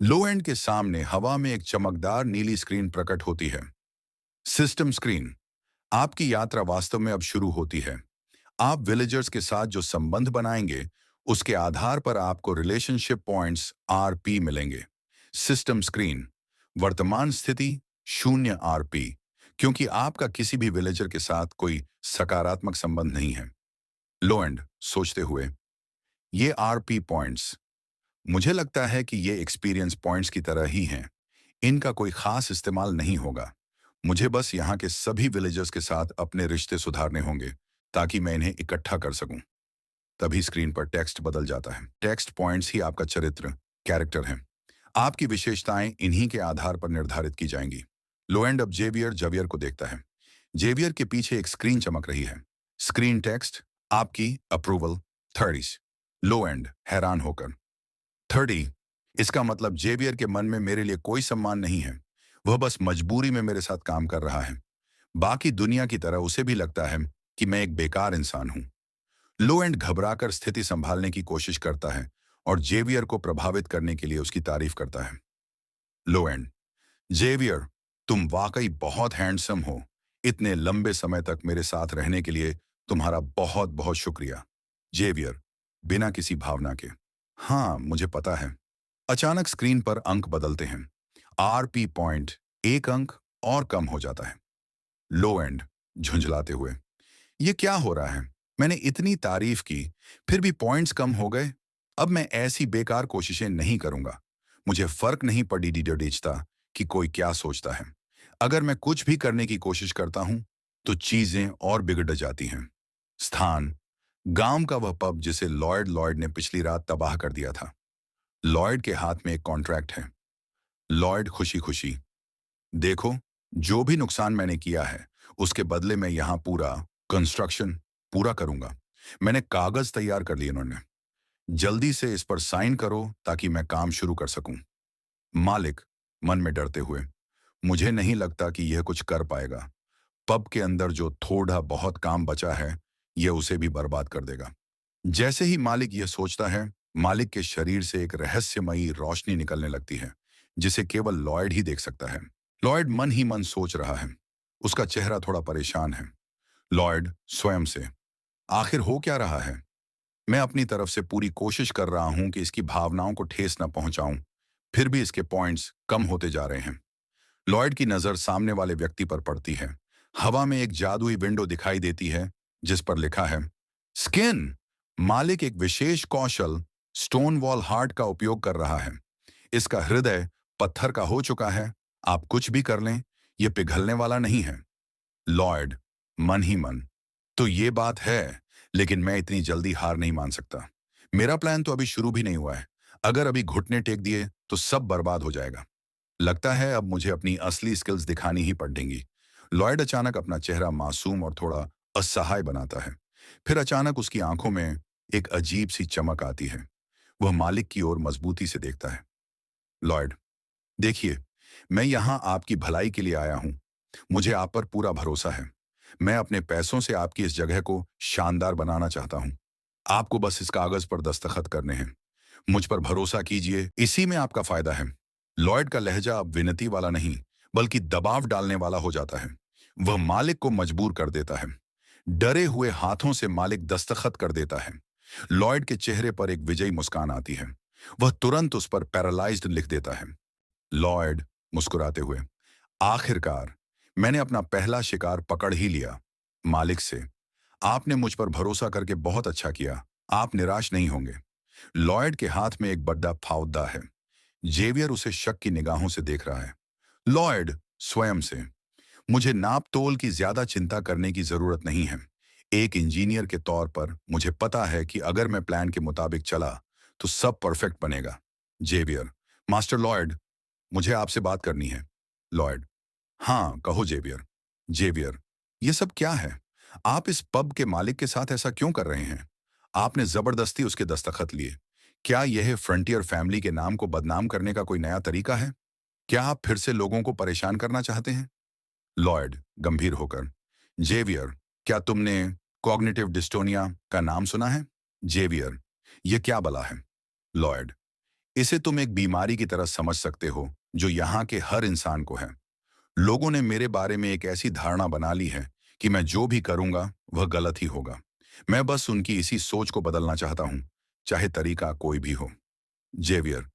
लो and के सामने हवा में एक चमकदार नीली स्क्रीन प्रकट होती है। System screen. आपकी यात्रा वास्तव में अब शुरू होती है। आप विलेजर्स के साथ जो संबंध बनाएंगे, उसके आधार पर आपको रिलेशनशिप पॉइंट्स आरपी मिलेंगे। System screen. वर्तमान स्थिति 0 आरपी, क्योंकि आपका किसी भी विलेजर के साथ कोई सकारात्मक संबंध नहीं है। लो एंड सोचते हुए, ये आरपी पॉइंट्स, मुझे लगता है कि ये एक्सपीरियंस पॉइंट्स की तरह ही हैं। इनका कोई खास इस्तेमाल नहीं होगा। मुझे बस यहाँ के सभी विलेजर्स के साथ अपने रिश्ते सुधारने होंगे, ताकि मैं इन्हें इकट्ठा कर सकूं। तभी स्क्रीन पर टेक्स्ट बदल जाता है। टेक्स्ट पॉइंट्स ही आपका चरित्र, कैरेक्टर है। आपकी विशेषताएं इन्हीं के आधार पर निर्धारित की जाएंगी। लो एंड अब जेवियर जवियर को देखता है। जेवियर के पीछे एक स्क्रीन चमक रही है। स्क्रीन टेक्स्ट, आपकी अप्रूवल 30। लो एंड हैरान होकर, 30? इसका मतलब जेवियर के मन में मेरे लिए कोई सम्मान नहीं है। वह बस मजबूरी में मेरे साथ काम कर रहा है। बाकी दुनिया की तरह उसे भी लगता है कि मैं एक बेकार इंसान हूं। लो एंड घबराकर स्थिति संभालने की कोशिश करता है और जेवियर को प्रभावित करने के लिए उसकी तारीफ करता है। लो एंड, जेवियर, तुम वाकई बहुत हैंडसम हो। इतने लंबे समय तक मेरे साथ रहने के लिए तुम्हारा बहुत बहुत शुक्रिया। जेवियर, बिना किसी भावना के, हाँ मुझे पता है। अचानक स्क्रीन पर अंक बदलते हैं। आरपी पॉइंट एक अंक और कम हो जाता है। लो एंड झुंझलाते हुए, ये क्या हो रहा है? मैंने इतनी तारीफ की, फिर भी पॉइंट्स कम हो गए। अब मैं ऐसी बेकार कोशिशें नहीं करूंगा। मुझे फर्क नहीं पड़ी डीडीता कि कोई क्या सोचता है। अगर मैं कुछ भी करने की कोशिश करता हूं, तो चीजें और बिगड़ जाती हैं। स्थान, गांव का वह पब जिसे लॉयड लॉयड ने पिछली रात तबाह कर दिया था। लॉयड के हाथ में एक कॉन्ट्रैक्ट है। लॉयड खुशी खुशी, देखो, जो भी नुकसान मैंने किया है, उसके बदले मैं यहाँ पूरा कंस्ट्रक्शन पूरा करूंगा। मैंने कागज तैयार कर लिए इन्होंने। जल्दी से इस पर साइन करो ताकि मैं काम शुरू कर सकूं। मालिक, मन में डरते हुए, मुझे नहीं लगता कि यह कुछ कर पाएगा। पब के अंदर जो थोड़ा बहुत काम बचा है, यह उसे भी बर्बाद कर देगा। जैसे ही मालिक यह सोचता है, मालिक के शरीर से एक रहस्यमयी रोशनी निकलने लगती है, जिसे केवल लॉयड ही देख सकता है। लॉयड मन ही मन सोच रहा है। उसका चेहरा थोड़ा परेशान है। लॉयड स्वयं से, आखिर हो क्या रहा है? मैं अपनी तरफ से पूरी कोशिश कर रहा हूं कि इसकी भावनाओं को ठेस न पहुंचाऊं, फिर भी इसके पॉइंट्स कम होते जा रहे हैं। लॉयड की नजर सामने वाले व्यक्ति पर पड़ती है। हवा में एक जादुई विंडो दिखाई देती है, जिस पर लिखा है स्किन। मालिक एक विशेष कौशल स्टोन वॉल हार्ट का उपयोग कर रहा है। इसका हृदय पत्थर का हो चुका है। आप कुछ भी कर लें, यह पिघलने वाला नहीं है। लॉयड, मन ही मन, तो ये बात है, लेकिन मैं इतनी जल्दी हार नहीं मान सकता। मेरा प्लान तो अभी शुरू भी नहीं हुआ है। अगर अभी घुटने टेक दिए तो सब बर्बाद हो जाएगा। लगता है अब मुझे अपनी असली स्किल्स दिखानी ही पड़ेंगी। लॉयड अचानक अपना चेहरा मासूम और थोड़ा असहाय बनाता है। फिर अचानक उसकी आंखों में एक अजीब सी चमक आती है। वह मालिक की ओर मजबूती से देखता है। लॉयड, देखिए, मैं यहां आपकी भलाई के लिए आया हूं। मुझे आप पर पूरा भरोसा है। मैं अपने पैसों से आपकी इस जगह को शानदार बनाना चाहता हूं। आपको बस इस कागज पर दस्तखत करने हैं। मुझ पर भरोसा कीजिए, इसी में आपका फायदा है। लॉयड का लहजा अब विनती वाला नहीं, बल्कि दबाव डालने वाला हो जाता है। वह मालिक को मजबूर कर देता है। डरे हुए हाथों से मालिक दस्तखत कर देता है। लॉयड के चेहरे पर एक विजयी मुस्कान आती है। वह तुरंत उस पर पैरालाइज्ड लिख देता है। लॉयड मुस्कुराते हुए, आखिरकार मैंने अपना पहला शिकार पकड़ ही लिया। मालिक से, आपने मुझ पर भरोसा करके बहुत अच्छा किया। आप निराश नहीं होंगे। लॉयड के हाथ में एक बड़ा फावदा है। जेवियर उसे शक की निगाहों से देख रहा है। लॉयड स्वयं से, मुझे नाप तोल की ज्यादा चिंता करने की जरूरत नहीं है। एक इंजीनियर के तौर पर मुझे पता है कि अगर मैं प्लान के मुताबिक चला तो सब परफेक्ट बनेगा। जेवियर, मास्टर लॉयड, मुझे आपसे बात करनी है। लॉयड, हाँ कहो जेवियर। जेवियर, ये सब क्या है? आप इस पब के मालिक के साथ ऐसा क्यों कर रहे हैं? आपने जबरदस्ती उसके दस्तखत लिए। क्या यह फ्रंटियर फैमिली के नाम को बदनाम करने का कोई नया तरीका है? क्या आप फिर से लोगों को परेशान करना चाहते हैं? लॉयड गंभीर होकर, जेवियर, क्या तुमने कॉग्निटिव डिस्टोनिया का नाम सुना है? जेवियर, यह क्या बला है? लॉयड, इसे तुम एक बीमारी की तरह समझ सकते हो जो यहाँ के हर इंसान को है। लोगों ने मेरे बारे में एक ऐसी धारणा बना ली है कि मैं जो भी करूंगा वह गलत ही होगा। मैं बस उनकी इसी सोच को बदलना चाहता हूं, चाहे तरीका कोई भी हो। जेवियर,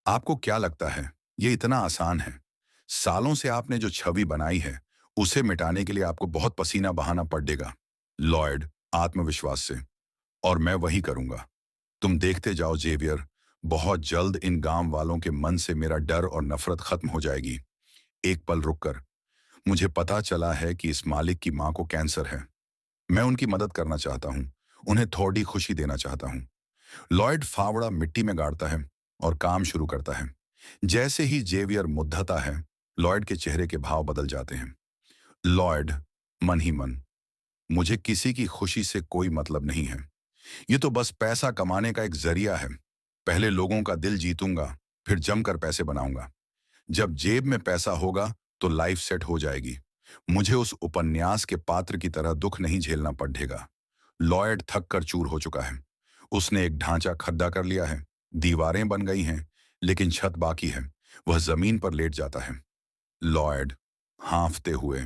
आपको क्या लगता है ये इतना आसान है? सालों से आपने जो छवि बनाई है उसे मिटाने के लिए आपको बहुत पसीना बहाना पड़ेगा। लॉयड, आत्मविश्वास से। और मैं वही करूंगा। तुम देखते जाओ जेवियर, बहुत जल्द इन गांव वालों के मन से मेरा डर और नफरत खत्म हो जाएगी। एक पल रुककर, मुझे पता चला है कि इस मालिक की मां को कैंसर है। मैं उनकी मदद करना चाहता हूं, उन्हें थोड़ी खुशी देना चाहता हूं। लॉयड फावड़ा मिट्टी में गाड़ता है और काम शुरू करता है। जैसे ही जेवियर मुद्दता है, लॉयड के चेहरे के भाव बदल जाते हैं। लॉयड, मन ही मन, मुझे किसी की खुशी से कोई मतलब नहीं है। ये तो बस पैसा कमाने का एक जरिया है। पहले लोगों का दिल जीतूंगा, फिर जमकर पैसे बनाऊंगा। जब जेब में पैसा होगा तो लाइफ सेट हो जाएगी। मुझे उस उपन्यास के पात्र की तरह दुख नहीं झेलना पड़ेगा। लॉयड थक कर चूर हो चुका है। उसने एक ढांचा खड्डा कर लिया है, दीवारें बन गई हैं, लेकिन छत बाकी है। वह जमीन पर लेट जाता है। लॉयड, हांफते हुए,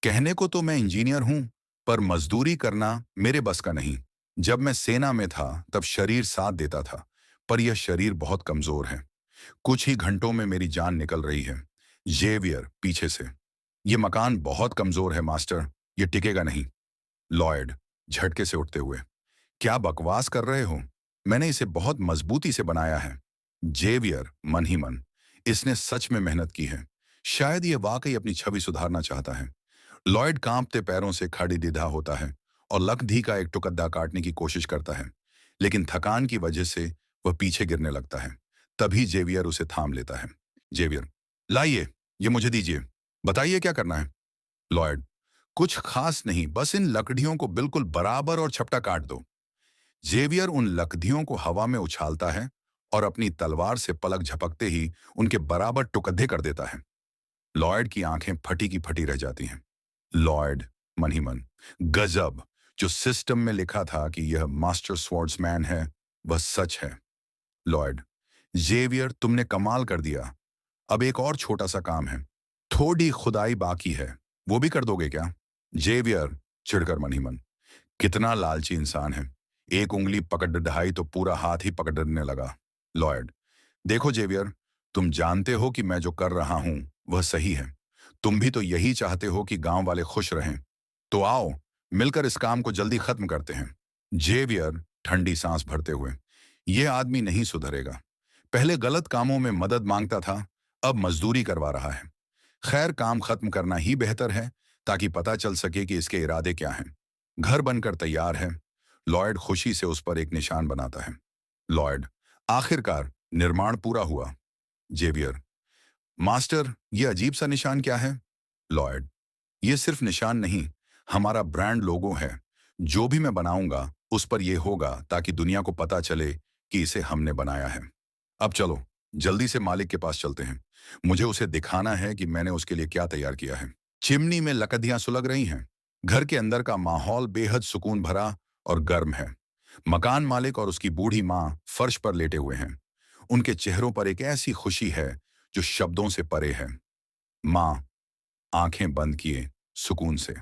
कहने को तो मैं इंजीनियर हूं, पर मजदूरी करना मेरे बस का नहीं। जब मैं सेना में था तब शरीर साथ देता था, पर यह शरीर बहुत कमजोर है। कुछ ही घंटों में मेरी जान निकल रही है। जेवियर, पीछे से, यह मकान बहुत कमजोर है मास्टर, यह टिकेगा नहीं। लॉयड, झटके से उठते हुए, क्या बकवास कर रहे हो? मैंने इसे बहुत मजबूती से बनाया है। जेवियर, मन ही मन, इसने सच में मेहनत की है। शायद यह वाकई अपनी छवि सुधारना चाहता है। लॉयड कांपते पैरों से खड़ी दिधा होता है और लकड़ी का एक टुकड़ा काटने की कोशिश करता है, लेकिन थकान की वजह से वह पीछे गिरने लगता है। तभी जेवियर उसे थाम लेता है। जेवियर, लाइए, ये मुझे दीजिए। बताइए क्या करना है? लॉयड, कुछ खास नहीं, बस इन लकड़ियों को बिल्कुल बराबर और छपटा काट दो। जेवियर उन लकड़ियों को हवा में उछालता है और अपनी तलवार से पलक झपकते ही उनके बराबर टुकड़े कर देता है। लॉयड की आंखें फटी की फटी रह जाती हैं। लॉयड, मन ही मन, गजब, जो सिस्टम में लिखा था कि यह मास्टर स्वॉर्ड्समैन है, वह सच है। लॉयड, जेवियर, तुमने कमाल कर दिया। अब एक और छोटा सा काम है, थोड़ी खुदाई बाकी है, वो भी कर दोगे क्या? जेवियर, चिढ़कर मन ही मन, कितना लालची इंसान है। एक उंगली पकड़ ढाई तो पूरा हाथ ही पकड़ने लगा। लॉयड, देखो जेवियर, तुम जानते हो कि मैं जो कर रहा हूं वह सही है। तुम भी तो यही चाहते हो कि गांव वाले खुश रहें। तो आओ, मिलकर इस काम को जल्दी खत्म करते हैं। जेवियर, ठंडी सांस भरते हुए, यह आदमी नहीं सुधरेगा। पहले गलत कामों में मदद मांगता था, अब मजदूरी करवा रहा है। खैर, काम खत्म करना ही बेहतर है, ताकि पता चल सके कि इसके इरादे क्या हैं। घर बनकर तैयार है। लॉयड खुशी से उस पर एक निशान बनाता है। लॉयड, आखिरकार निर्माण पूरा हुआ। जेवियर, मास्टर, ये अजीब सा निशान क्या है? लॉयड, ये सिर्फ निशान नहीं, हमारा ब्रांड लोगो है। जो भी मैं बनाऊंगा उस पर यह होगा, ताकि दुनिया को पता चले कि इसे हमने बनाया है। अब चलो, जल्दी से मालिक के पास चलते हैं। मुझे उसे दिखाना है कि मैंने उसके लिए क्या तैयार किया है। चिमनी में लकड़ियां सुलग रही हैं। घर के अंदर का माहौल बेहद सुकून भरा और गर्म है। मकान मालिक और उसकी बूढ़ी मां फर्श पर लेटे हुए हैं। उनके चेहरों पर एक ऐसी खुशी है जो शब्दों से परे है। मां, आंखें बंद किए, सुकून से,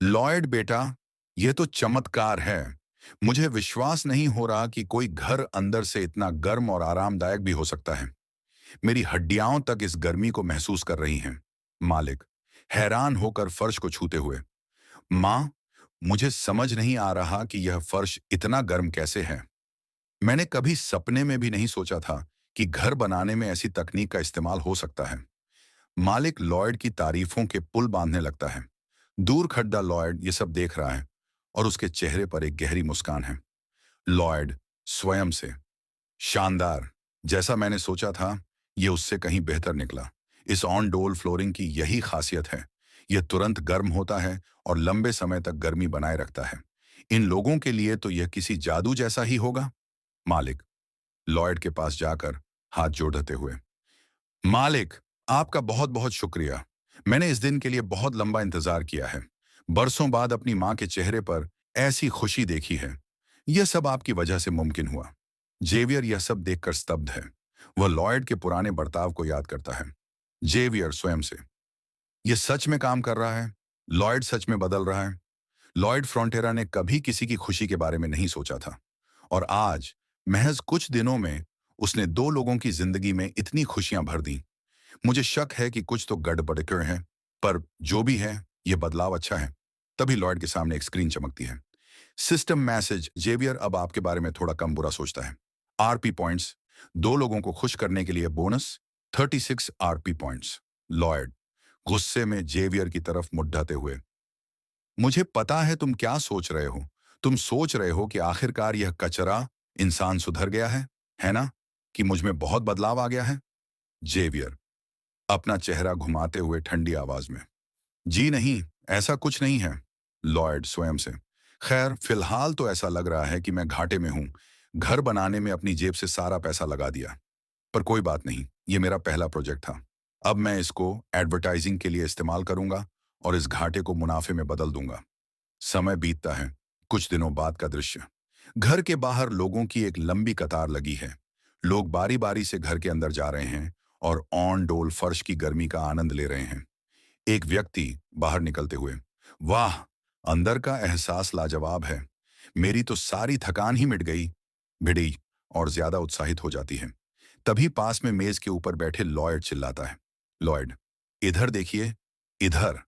लॉयड बेटा, यह तो चमत्कार है। मुझे विश्वास नहीं हो रहा कि कोई घर अंदर से इतना गर्म और आरामदायक भी हो सकता है। मेरी हड्डियां तक इस गर्मी को महसूस कर रही हैं। मालिक, हैरान होकर फर्श को छूते हुए, मां, मुझे समझ नहीं आ रहा कि यह फर्श इतना गर्म कैसे है। मैंने कभी सपने में भी नहीं सोचा था कि घर बनाने में ऐसी तकनीक का इस्तेमाल हो सकता है। मालिक लॉयड की तारीफों के पुल बांधने लगता है। दूर खड़ा लॉयड ये सब देख रहा है और उसके चेहरे पर एक गहरी मुस्कान है। लॉयड, स्वयं से, शानदार, जैसा मैंने सोचा था, यह उससे कहीं बेहतर निकला। इस ऑन डोल फ्लोरिंग की यही खासियत है। यह तुरंत गर्म होता है और लंबे समय तक गर्मी बनाए रखता है। इन लोगों के लिए तो यह किसी जादू जैसा ही होगा। मालिक, लॉयड के पास जाकर हाथ जोड़ते हुए, मालिक, आपका बहुत बहुत शुक्रिया। मैंने इस दिन के लिए बहुत लंबा इंतजार किया है। बरसों बाद अपनी मां के चेहरे पर ऐसी खुशी देखी है। यह सब आपकी वजह से मुमकिन हुआ। जेवियर यह सब देखकर स्तब्ध है। वह लॉयड के पुराने बर्ताव को याद करता है। जेवियर स्वयं से, यह सच में काम कर रहा है? लॉयड सच में बदल रहा है? लॉयड फ्रॉन्टेरा ने कभी किसी की खुशी के बारे में नहीं सोचा था, और आज महज कुछ दिनों में उसने 2 लोगों की जिंदगी में इतनी खुशियां भर दी। मुझे शक है कि कुछ तो गड़बड़ है, पर जो भी है, यह बदलाव अच्छा है। तभी लॉयड के सामने एक स्क्रीन चमकती है। सिस्टम मैसेज, जेवियर अब आपके बारे में थोड़ा कम बुरा सोचता है। आरपी पॉइंट्स, 2 लोगों को खुश करने के लिए बोनस 36 आरपी पॉइंट्स। लॉयड गुस्से में जेवियर की तरफ मुड़ हुए, मुझे पता है तुम क्या सोच रहे हो। तुम सोच रहे हो कि आखिरकार यह कचरा इंसान सुधर गया है ना? कि मुझ में बहुत बदलाव आ गया है। जेवियर अपना चेहरा घुमाते हुए ठंडी आवाज में, जी नहीं, ऐसा कुछ नहीं है। लॉयड स्वयं से, खैर फिलहाल तो ऐसा लग रहा है कि मैं घाटे में हूं। घर बनाने में अपनी जेब से सारा पैसा लगा दिया, पर कोई बात नहीं, ये मेरा पहला प्रोजेक्ट था। अब मैं इसको एडवर्टाइजिंग के लिए इस्तेमाल करूंगा और इस घाटे को मुनाफे में बदल दूंगा। समय बीतता है। कुछ दिनों बाद का दृश्य, घर के बाहर लोगों की एक लंबी कतार लगी है। लोग बारी बारी से घर के अंदर जा रहे हैं और ऑन डोल फर्श की गर्मी का आनंद ले रहे हैं। एक व्यक्ति बाहर निकलते हुए, वाह, अंदर का एहसास लाजवाब है। मेरी तो सारी थकान ही मिट गई, भिड़ी, और ज्यादा उत्साहित हो जाती है। तभी पास में मेज के ऊपर बैठे लॉयड चिल्लाता है, लॉयड, इधर देखिए, इधर।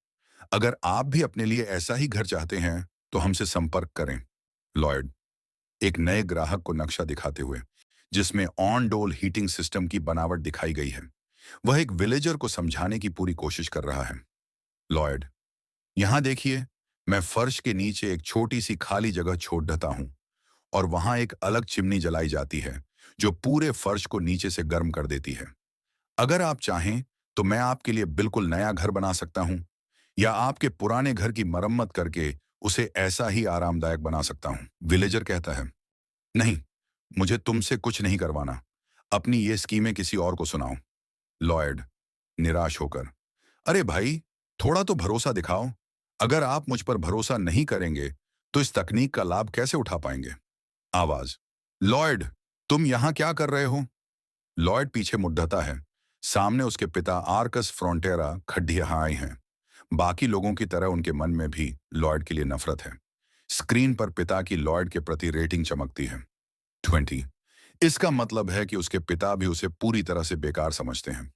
अगर आप भी अपने लिए ऐसा ही घर चाहते हैं तो हमसे संपर्क करें। लॉयड एक नए ग्राहक को नक्शा दिखाते हुए, जिसमें ऑन डोल हीटिंग सिस्टम की बनावट दिखाई गई है। वह एक विलेजर को समझाने की पूरी कोशिश कर रहा है। लॉयड, यहां देखिए, मैं फर्श के नीचे एक छोटी सी खाली जगह छोड़ देता हूं, और वहां एक अलग चिमनी जलाई जाती है जो पूरे फर्श को नीचे से गर्म कर देती है। अगर आप चाहें तो मैं आपके लिए बिल्कुल नया घर बना सकता हूं, या आपके पुराने घर की मरम्मत करके उसे ऐसा ही आरामदायक बना सकता हूं। विलेजर कहता है, नहीं, मुझे तुमसे कुछ नहीं करवाना। अपनी ये स्कीमें किसी और को सुनाओ। लॉयड निराश होकर, अरे भाई, थोड़ा तो भरोसा दिखाओ। अगर आप मुझ पर भरोसा नहीं करेंगे तो इस तकनीक का लाभ कैसे उठा पाएंगे? आवाज, लॉयड, तुम यहां क्या कर रहे हो? लॉयड पीछे मुड़ है। सामने उसके पिता आर्कस फ्रॉन्टेरा खड्डियां आए हैं। बाकी लोगों की तरह उनके मन में भी लॉयड के लिए नफरत है। स्क्रीन पर पिता की लॉयड के प्रति रेटिंग चमकती है, 20। इसका मतलब है कि उसके पिता भी उसे पूरी तरह से बेकार समझते हैं।